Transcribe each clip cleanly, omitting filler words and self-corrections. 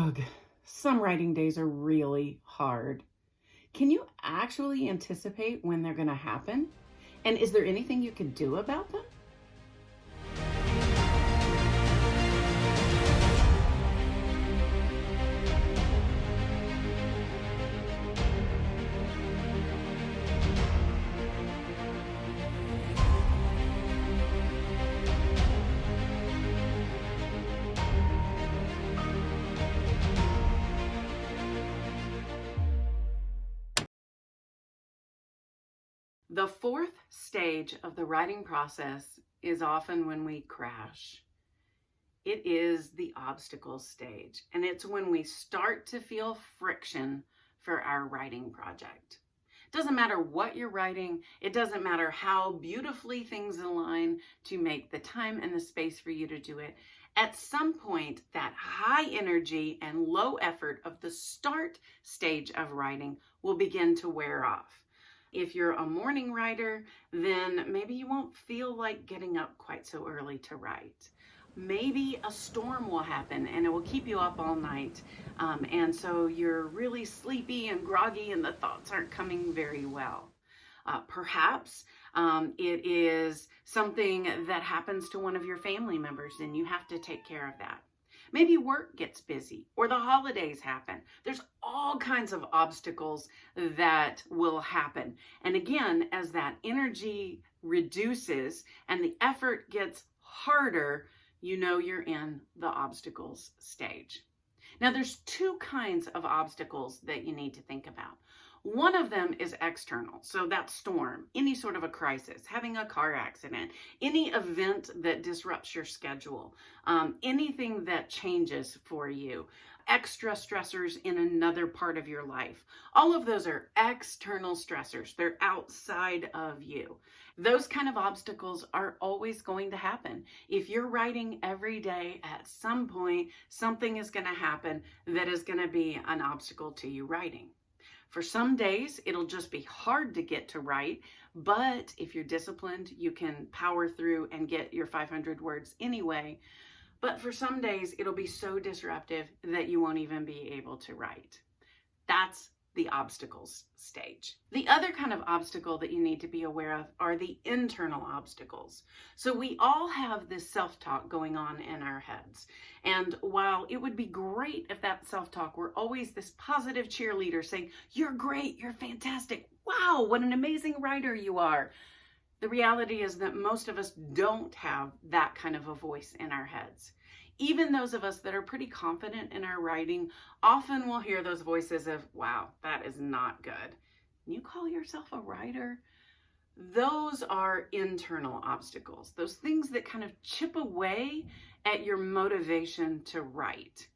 Ugh, some writing days are really hard. Can you actually anticipate when they're going to happen? And is there anything you can do about them? The fourth stage of the writing process is often when we crash. It is the obstacle stage, and it's when we start to feel friction for our writing project. It doesn't matter what you're writing, it doesn't matter how beautifully things align to make the time and the space for you to do it. At some point, that high energy and low effort of the start stage of writing will begin to wear off. If you're a morning writer, then maybe you won't feel like getting up quite so early to write. Maybe a storm will happen and it will keep you up all night. And so you're really sleepy and groggy and the thoughts aren't coming very well. Perhaps it is something that happens to one of your family members and you have to take care of that. Maybe work gets busy or the holidays happen. There's all kinds of obstacles that will happen. And again, as that energy reduces and the effort gets harder, you know you're in the obstacles stage. Now, there's two kinds of obstacles that you need to think about. One of them is external, so that storm, any sort of a crisis, having a car accident, any event that disrupts your schedule, anything that changes for you, extra stressors in another part of your life. All of those are external stressors. They're outside of you. Those kind of obstacles are always going to happen. If you're writing every day, at some point, something is going to happen that is going to be an obstacle to you writing. For some days, it'll just be hard to get to write, but if you're disciplined, you can power through and get your 500 words anyway. But for some days, it'll be so disruptive that you won't even be able to write. That's the obstacles stage. The other kind of obstacle that you need to be aware of are the internal obstacles. So we all have this self-talk going on in our heads. And while it would be great if that self-talk were always this positive cheerleader saying, "You're great, you're fantastic, wow, what an amazing writer you are," the reality is that most of us don't have that kind of a voice in our heads. Even those of us that are pretty confident in our writing often will hear those voices of, "Wow, that is not good. You call yourself a writer?" Those are internal obstacles, those things that kind of chip away at your motivation to write.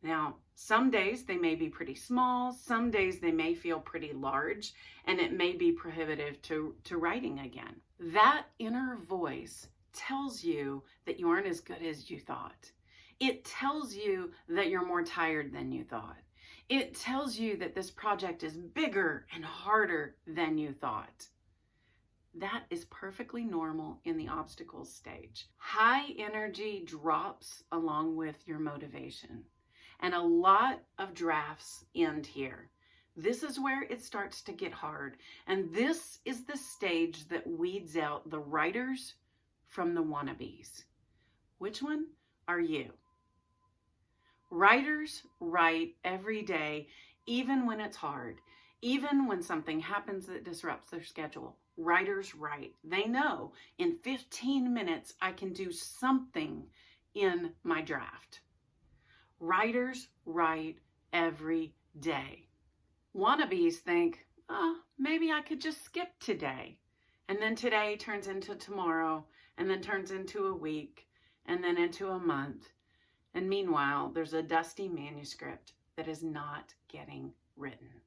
Now, some days they may be pretty small, some days they may feel pretty large, and it may be prohibitive to writing again. That inner voice tells you that you aren't as good as you thought. It tells you that you're more tired than you thought. It tells you that this project is bigger and harder than you thought. That is perfectly normal in the obstacles stage. High energy drops along with your motivation, and a lot of drafts end here. This is where it starts to get hard, and this is the stage that weeds out the writers from the wannabes. Which one are you? Writers write every day, even when it's hard, even when something happens that disrupts their schedule. Writers write. They know in 15 minutes I can do something in my draft. Writers write every day. Wannabes think, "Oh, maybe I could just skip today." And then today turns into tomorrow, and then turns into a week, and then into a month. And meanwhile, there's a dusty manuscript that is not getting written.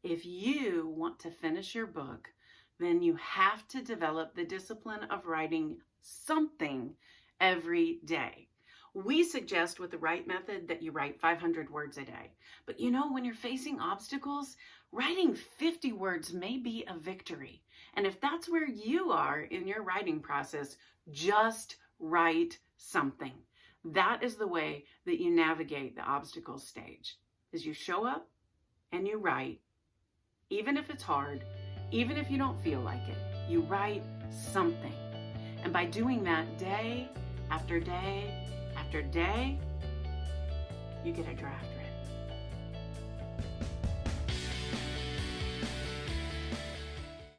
If you want to finish your book, then you have to develop the discipline of writing something every day. We suggest with the right method that you write 500 words a day. But you know, when you're facing obstacles, writing 50 words may be a victory. And if that's where you are in your writing process, just write something. That is the way that you navigate the obstacles stage, is you show up and you write, even if it's hard, even if you don't feel like it, you write something. And by doing that day after day after day, you get a draft ready.